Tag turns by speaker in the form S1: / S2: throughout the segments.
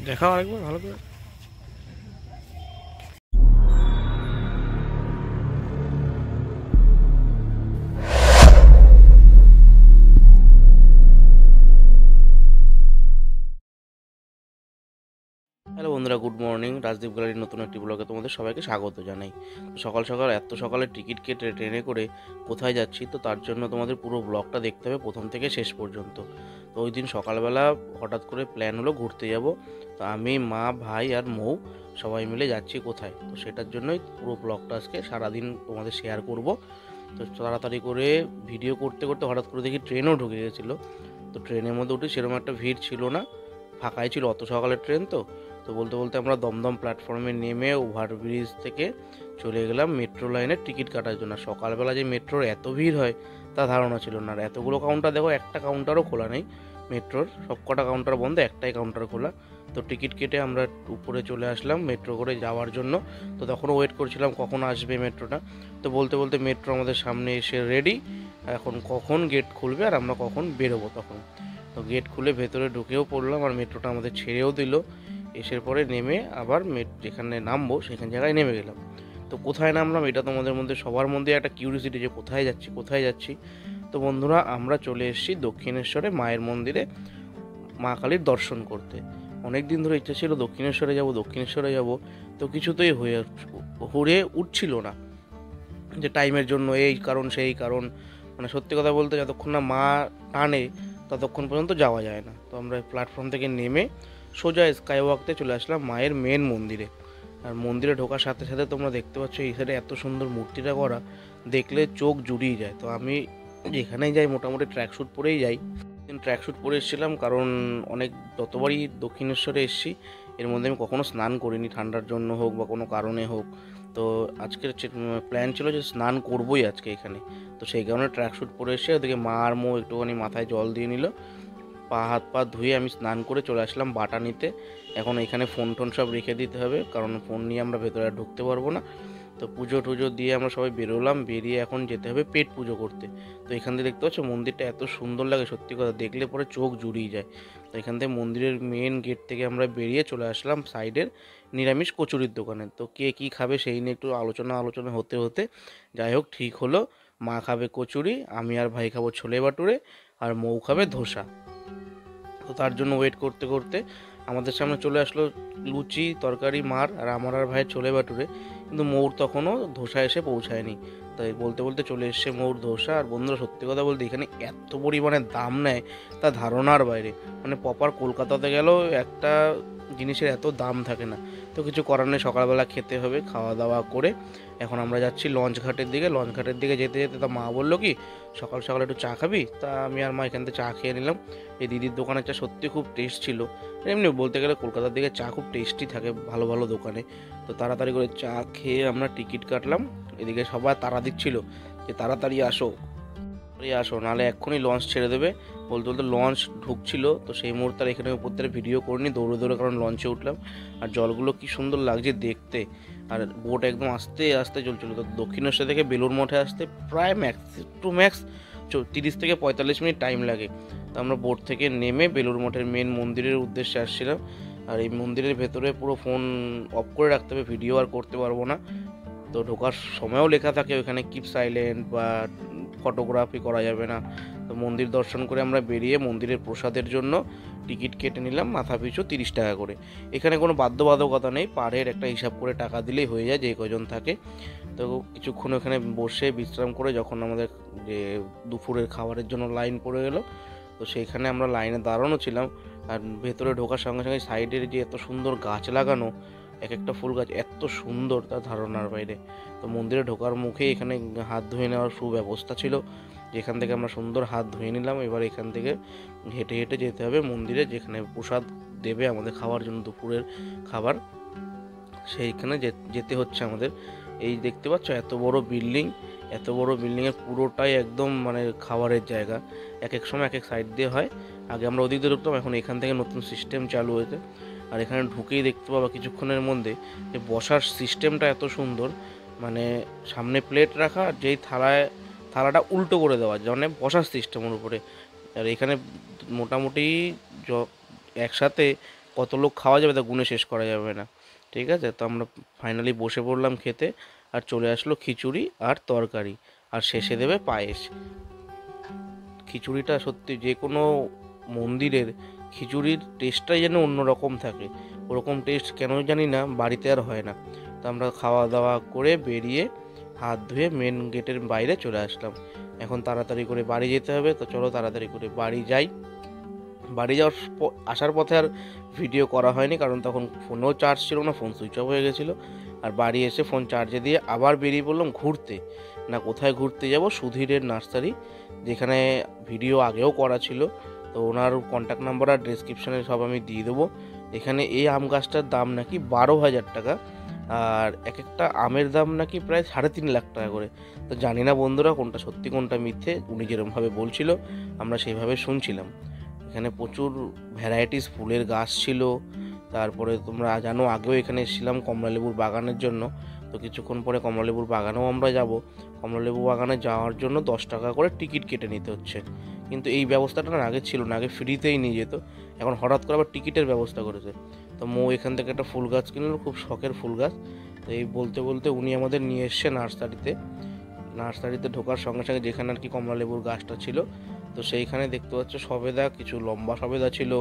S1: দেখাও আরেকবার ভালো করে। হ্যালো বন্ধুরা, গুড মর্নিং। রাজদীপ গ্যালারির নতুন একটি ব্লগে তোমাদের সবাইকে স্বাগত জানাই। সকাল সকাল এত সকালে টিকিট কেটে ট্রেনে করে কোথায় যাচ্ছি, তো তার জন্য তোমাদের পুরো ব্লগটা দেখতে হবে প্রথম থেকে শেষ পর্যন্ত। তো ওই দিন সকালবেলা হঠাৎ করে প্ল্যান হলো ঘুরতে যাব। তো আমি, মা, ভাই আর মৌ সবাই মিলে যাচ্ছি কোথায়, তো সেটার জন্যই পুরো ব্লগটা আজকে সারাদিন তোমাদের শেয়ার করব। তো তাড়াতাড়ি করে ভিডিও করতে করতে হঠাৎ করে দেখি ট্রেনও ঢুকে গেছিলো। তো ট্রেনের মধ্যে উঠে সেরকম একটা ভিড় ছিল না, ফাঁকাই ছিল, অত সকালের ট্রেন তো। তো বলতে বলতে আমরা দমদম প্ল্যাটফর্মে নেমে ওভারব্রিজ থেকে চলে গেলাম মেট্রো লাইনের টিকিট কাটার জন্য। সকালবেলা যে মেট্রোর এত ভিড় হয় তা ধারণা ছিল না। আর এতগুলো কাউন্টার, দেখো একটা কাউন্টারও খোলা নেই মেট্রোর, সব কটা কাউন্টার বন্ধ, একটাই কাউন্টার খোলা। তো টিকিট কেটে আমরা উপরে চলে আসলাম মেট্রো করে যাওয়ার জন্য। তো তখনও ওয়েট করছিলাম কখন আসবে মেট্রোটা। তো বলতে বলতে মেট্রো আমাদের সামনে এসে রেডি। এখন কখন গেট খুলবে আর আমরা কখন বেরোবো তখন। তো গেট খুলে ভেতরে ঢুকেও পড়লাম আর মেট্রোটা আমাদের ছেড়েও দিল। এসের পরে নেমে আবার যেখানে নামবো সেখান জায়গায় নেমে গেলাম। তো কোথায় নামলাম এটা তোমাদের মধ্যে সবার মধ্যে একটা কিউরিয়াসিটি যে কোথায় যাচ্ছি কোথায় যাচ্ছি। তো বন্ধুরা, আমরা চলে এসেছি দক্ষিণেশ্বরে মায়ের মন্দিরে মা কালীর দর্শন করতে। অনেক দিন ধরে ইচ্ছা ছিল দক্ষিণেশ্বরে যাব দক্ষিণেশ্বরে যাব, তো কিছুতেই হয়ে উঠছিল না, যে টাইমের জন্য এই কারণ সেই কারণ। মানে সত্যি কথা বলতে যতক্ষণ না মা টানে ততক্ষণ পর্যন্ত যাওয়া যায় না। তো আমরা প্ল্যাটফর্ম থেকে নেমে সোজা স্কাইওয়াকতে চলে আসলাম মায়ের মেন মন্দিরে। আর মন্দিরে ঢোকার সাথে সাথে তোমরা দেখতে পাচ্ছ এই সাইডে এত সুন্দর মূর্তিটা করা, দেখলে চোখ জুড়িয়ে যায়। তো আমি যেখানেই যাই মোটামুটি ট্র্যাক স্যুট পরেই যাই। ট্র্যাক স্যুট পরে এসেছিলাম কারণ অনেক যতবারই দক্ষিণেশ্বরে এসেছি এর মধ্যে আমি কখনো স্নান করিনি, ঠান্ডার জন্য হোক বা কোনো কারণে হোক। তো আজকের প্ল্যান ছিল যে স্নান করবোই আজকে এখানে। তো সেই কারণে ট্র্যাক স্যুট পরে এসে ওদিকে মা আর মো একটুখানি মাথায় জল দিয়ে নিল, পা হাত পা ধুয়ে আমি স্নান করে চলে আসলাম বাটা নিতে। এখন এখানে ফোন টোন সব রেখে দিতে হবে, কারণ ফোন নিয়ে আমরা ভেতরে আর ঢুকতে পারবো না। তো পুজো টুজো দিয়ে আমরা সবাই বেরোলাম, বেরিয়ে এখন যেতে হবে পেট পুজো করতে। তো এখান থেকে দেখতে পাচ্ছ মন্দিরটা এত সুন্দর লাগে, সত্যি কথা দেখলে পরে চোখ জুড়িয়ে যায়। তো এখান থেকে মন্দিরের মেন গেট থেকে আমরা বেরিয়ে চলে আসলাম সাইডের নিরামিষ কচুরির দোকানে। তো কে কী খাবে সেই নিয়ে একটু আলোচনা হতে হতে যাই হোক ঠিক হলো, মা খাবে কচুরি, আমি আর ভাই খাবো ছোলে বাটুরে, আর মৌ খাবে ধোসা। তো তার জন্য ওয়েট করতে করতে আমাদের সামনে চলে আসলো লুচি তরকারি মার, আর আমার আর ভাইয়ের ছোলে বাটুরে, কিন্তু মৌর তখনও ধোসা এসে পৌঁছায়নি। তাই বলতে বলতে চলে এসছে মৌর ধোসা। আর বন্ধুরা সত্যি কথা বলতে এখানে এত পরিমাণে দাম নেয় তা ধারণার বাইরে। মানে প্রপার কলকাতাতে গেলেও একটা জিনিসের এত দাম থাকে না। তো কিছু করার নেই, সকালবেলা খেতে হবে। খাওয়া দাওয়া করে এখন আমরা যাচ্ছি লঞ্চ ঘাটের দিকে। লঞ্চ ঘাটের দিকে যেতে যেতে তা মা বললো কি সকাল সকাল একটু চা খাবি, তা আমি আর মা এখান থেকে চা খেয়ে নিলাম। এই দিদির দোকানের চা সত্যি খুব টেস্ট ছিল। এমনি বলতে গেলে কলকাতার দিকে চা খুব টেস্টি থাকে ভালো ভালো দোকানে। তো তাড়াতাড়ি করে চা খেয়ে আমরা টিকিট কাটলাম। এদিকে সবাই তাড়া দিচ্ছিল যে তাড়াতাড়ি আসো আসো, নাহলে এক্ষুনি লঞ্চ ছেড়ে দেবে। বলতে বলতে লঞ্চ ঢুকছিল, তো সেই মুহূর্তে আর এখানে উপর থেকে ভিডিও করিনি, দৌড়ে দৌড়ে কারণ লঞ্চে উঠলাম। আর জলগুলো কি সুন্দর লাগছে দেখতে, আর বোট একদম আস্তে আস্তে চলছিল। তো দক্ষিণেশ্বর থেকে বেলুড় মঠে আসতে প্রায় ম্যাক্স 30 থেকে 45 মিনিট টাইম লাগে। তো আমরা বোট থেকে নেমে বেলুড় মঠের মেন মন্দিরের উদ্দেশ্যে আসছিলাম। আর এই মন্দিরের ভেতরে পুরো ফোন অফ করে রাখতে হবে, ভিডিও আর করতে পারবো না। তো ঢোকার সময়ও লেখা থাকে ওখানে কিপ সাইলেন্ট বা ফটোগ্রাফি করা যাবে না। তো মন্দির দর্শন করে আমরা বেরিয়ে মন্দিরের প্রসাদের জন্য টিকিট কেটে নিলাম মাথা পিছু 30 টাকা করে। এখানে কোনো বাধ্যবাধকতা নেই, পাড়ের একটা হিসাব করে টাকা দিলেই হয়ে যায় যে কজন থাকে। তো কিছুক্ষণ ওখানে বসে বিশ্রাম করে যখন আমাদের যে দুপুরের খাবারের জন্য লাইন পড়ে গেল, তো সেইখানে আমরা লাইনে দাঁড়ানো ছিলাম। আর ভেতরে ঢোকার সঙ্গে সঙ্গে সাইডের যে এত সুন্দর গাছ লাগানো, এক একটা ফুল গাছ এত সুন্দর তা ধারণার বাইরে। তো মন্দিরে ঢোকার মুখে এখানে হাত ধুয়ে নেওয়ার সুব্যবস্থা ছিল, যেখান থেকে আমরা সুন্দর হাত ধুয়ে নিলাম। এবার এখান থেকে হেঁটে হেঁটে যেতে হবে মন্দিরে, যেখানে প্রসাদ দেবে আমাদের খাওয়ার জন্য দুপুরের খাবার, সেইখানে যেতে হচ্ছে আমাদের। এই দেখতে পাচ্ছ এত বড় বিল্ডিং, এত বড় বিল্ডিংয়ের পুরোটাই একদম মানে খাবারের জায়গা। এক এক সময় এক এক সাইড দিয়ে হয়, আগে আমরা ওদিক দিয়ে ঢুকতাম, এখন এখান থেকে নতুন সিস্টেম চালু হয়েছে। আর এখানে ঢুকেই দেখতে পাবা কিছুক্ষণের মধ্যে যে বসার সিস্টেমটা এত সুন্দর, মানে সামনে প্লেট রাখা আর যেই থালাটা উল্টো করে দেওয়া, মানে বসার সিস্টেমের উপরে। আর এখানে মোটামুটি একসাথে কত লোক খাওয়া যাবে তা গুণে শেষ করা যাবে না। ঠিক আছে, তো আমরা ফাইনালি বসে পড়লাম খেতে, আর চলে আসলো খিচুড়ি আর তরকারি, আর শেষে দেবে পায়েস। খিচুড়িটা সত্যি যে কোনো মন্দিরের খিচুড়ির টেস্টটাই যেন অন্যরকম থাকে, ওরকম টেস্ট কেন জানি না বাড়িতে আর হয় না। তো আমরা খাওয়া দাওয়া করে বেরিয়ে হাত ধুয়ে মেন গেটের বাইরে চলে আসলাম। এখন তাড়াতাড়ি করে বাড়ি যেতে হবে, তো চলো তাড়াতাড়ি করে বাড়ি যাই। বাড়ি যাওয়ার আসার পথে আর ভিডিও করা হয়নি, কারণ তখন ফোনেও চার্জ ছিল না, ফোন সুইচ অফ হয়ে গেছিলো। আর বাড়ি এসে ফোন চার্জে দিয়ে আবার বেরিয়ে পড়লাম ঘুরতে। না কোথায় ঘুরতে যাব, সুধীরের নার্সারি, যেখানে ভিডিও আগেও করা ছিল। তো ওনার কন্ট্যাক্ট নাম্বার আর ডেসক্রিপশানে সব আমি দিয়ে দেবো। এখানে এই আম গাছটার দাম নাকি 12,000 টাকা, আর এক একটা আমের দাম নাকি প্রায় 3.5 লাখ টাকা করে। তো জানি না বন্ধুরা কোনটা সত্যি কোনটা মিথ্যে, উনি যেরকমভাবে বলছিল আমরা সেইভাবে শুনছিলাম। এখানে প্রচুর ভ্যারাইটিস ফুলের গাছ ছিল। তারপরে তোমরা জানো আগেও এখানে এসেছিলাম কমলালেবুর বাগানের জন্য। তো কিছুক্ষণ পরে কমলালেবুর বাগানেও আমরা যাব। কমলালেবু বাগানে যাওয়ার জন্য 10 টাকা করে টিকিট কেটে নিতে হচ্ছে, কিন্তু এই ব্যবস্থাটা না আগে ছিল না, আগে ফ্রিতেই নিয়ে যেত, এখন হঠাৎ করে আবার টিকিটের ব্যবস্থা করেছে। তো মৌ এখান থেকে একটা ফুল গাছ কিনলো, খুব শখের ফুল গাছ। তো এই বলতে বলতে উনি আমাদের নিয়ে এসছে নার্সারিতে ঢোকার সঙ্গে সঙ্গে যেখানে আর কি কমলালেবুর গাছটা ছিল, তো সেইখানে দেখতে পাচ্ছ সবেদা, কিছু লম্বা সবেদা ছিল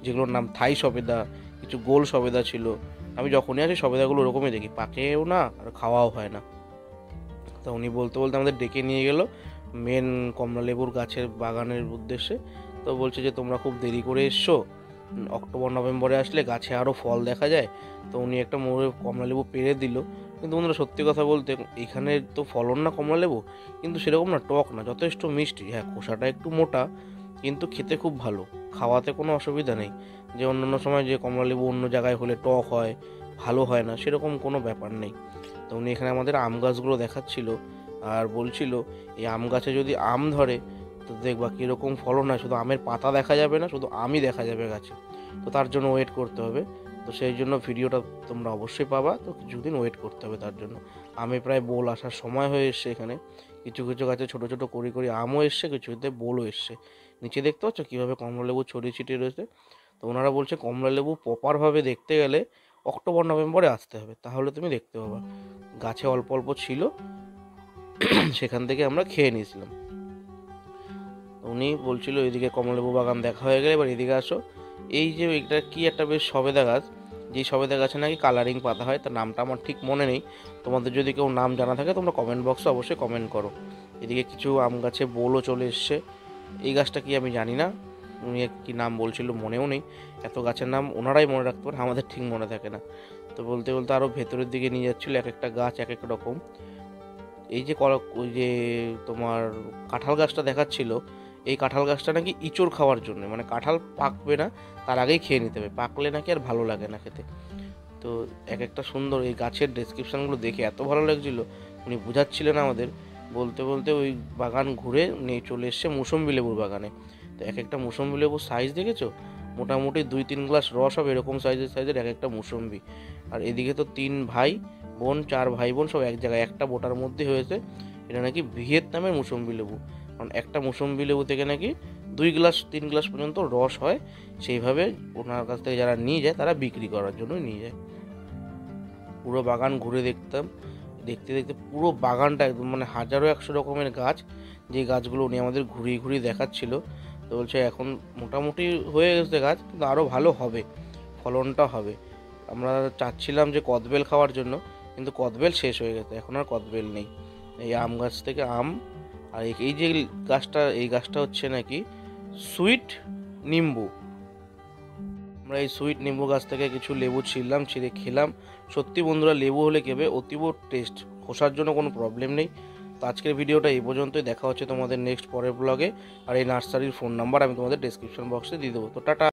S1: যেগুলোর নাম থাই সবেদা, কিছু গোল সবেদা ছিল। আমি যখনই আসি সবেদাগুলো ওরকমই দেখি, পাকেও না আর খাওয়াও হয় না। তো উনি বলতে বলতে আমাদের ডেকে নিয়ে গেল মেন কমলালেবুর গাছের বাগানের উদ্দেশ্যে। তো বলছে যে তোমরা খুব দেরি করে এসছো, অক্টোবর নভেম্বরে আসলে গাছে আরও ফল দেখা যায়। তো উনি একটা মোড়ে কমলালেবু পেড়ে দিল। কিন্তু বন্ধুরা সত্যি কথা বলতে এখানে তো ফলন না কমলালেবু, কিন্তু সেরকম না টক না, যথেষ্ট মিষ্টি। হ্যাঁ, খোসাটা একটু মোটা, কিন্তু খেতে খুব ভালো, খাওয়াতে কোনো অসুবিধা নেই। যে অন্যান্য সময় যে কমলালেবু অন্য জায়গায় হলে টক হয়, ভালো হয় না, সেরকম কোনো ব্যাপার নেই। তো উনি এখানে আমাদের আম গাছগুলো দেখাচ্ছিল, আর বলছিল এই আম গাছে যদি আম ধরে তো দেখবা কীরকম ফলন হয়, শুধু আমের পাতা দেখা যাবে না, শুধু আমই দেখা যাবে গাছে। তো তার জন্য ওয়েট করতে হবে। তো সেই জন্য ভিডিওটা তোমরা অবশ্যই পাবা, তো কিছুদিন ওয়েট করতে হবে তার জন্য। আমে প্রায় বোল আসার সময় হয়ে এসছে এখানে, কিছু কিছু গাছে ছোটো ছোটো করি করি আমও এসছে, কিছুতে বোলও এসছে। নিচে দেখতে পাচ্ছ কীভাবে কমলালেবু ছড়িয়ে ছিটিয়ে রয়েছে। তো ওনারা বলছে কমলালেবু প্রপারভাবে দেখতে গেলে অক্টোবর নভেম্বরে আসতে হবে, তাহলে তুমি দেখতে পাবা। গাছে অল্প অল্প ছিল, সেখান থেকে আমরা খেয়ে নিয়েছিলাম। উনি বলছিল এদিকে কমলালেবু বাগান দেখা হয়ে গেলে এবার এদিকে আসো। এই যে এটা কি একটা বেশ সবেদা গাছ, যেই সবেদা গাছে নাকি কালারিং পাতা হয়, তার নামটা আমার ঠিক মনে নেই। তোমাদের যদি কেউ নাম জানা থাকে তোমরা কমেন্ট বক্সে অবশ্যই কমেন্ট করো। এদিকে কিছু আম গাছে বোলও চলে এসছে। এই গাছটা কি আমি জানি না, উনি কি নাম বলছিল মনেও নেই। এত গাছের নাম ওনারাই মনে রাখতে পারে, আমাদের ঠিক মনে থাকে না। তো বলতে বলতে আরও ভেতরের দিকে নিয়ে যাচ্ছিলো, এক একটা গাছ এক এক রকম। এই যে ওই যে তোমার কাঁঠাল গাছটা দেখাচ্ছিল, এই কাঁঠাল গাছটা নাকি ইঁচড় খাওয়ার জন্য, মানে কাঁঠাল পাকবে না তার আগেই খেয়ে নিতে হবে, পাকলে নাকি আর ভালো লাগে না খেতে। তো এক একটা সুন্দর এই গাছের ডেসক্রিপশানগুলো দেখে এত ভালো লাগছিল, উনি বোঝাচ্ছিলেন আমাদের। বলতে বলতে ওই বাগান ঘুরে নিয়ে চলে এসছে মুসম্বি লেবুর বাগানে। তো এক একটা মুসম্বি লেবুর সাইজ দেখেছো, মোটামুটি 2-3 গ্লাস রস হবে এরকম সাইজের এক একটা মুসম্বি। আর এদিকে তো 3 ভাই বোন 4 ভাই বোন সব এক জায়গায় একটা বোটার মধ্যে হয়েছে। এটা নাকি ভিয়েতনামের মুসম্বি লেবু, কারণ একটা মুসম্বি লেবু থেকে নাকি 2-3 গ্লাস পর্যন্ত রস হয়। সেইভাবে ওনার কাছ থেকে যারা নিয়ে যায় তারা বিক্রি করার জন্য নিয়ে যায়। পুরো বাগান ঘুরে দেখতে দেখতে পুরো বাগানটা একদম মানে 1000-100 রকমের গাছ, যে গাছগুলো উনি আমাদের ঘুরিয়ে ঘুরিয়ে দেখাচ্ছিল। তো বলছে এখন মোটামুটি হয়ে গেছে গাছ, কিন্তু আরও ভালো হবে, ফলনটা হবে। আমরা চাচ্ছিলাম যে কদবেল খাওয়ার জন্য, কিন্তু কদবেল শেষ হয়ে গেছে, এখন আর কদবেল নেই। এই আম গাছ থেকে আম, আর এই যে গাছটা, এই গাছটা হচ্ছে নাকি সুইট নিম্বু। আমরা এই সুইট নিম্বু গাছ থেকে কিছু লেবু ছিঁড়লাম, ছিঁড়ে খেলাম। সত্যি বন্ধুরা লেবু হলে কেবে অতীব টেস্ট, খোসার জন্য কোনো প্রবলেম নেই। তো আজকের ভিডিওটা এই পর্যন্তই, দেখা হচ্ছে তোমাদের নেক্সট পরের ব্লগে। আর এই নার্সারির ফোন নাম্বার আমি তোমাদের ডেসক্রিপশন বক্সে দিয়ে দেবো। তো টাটা।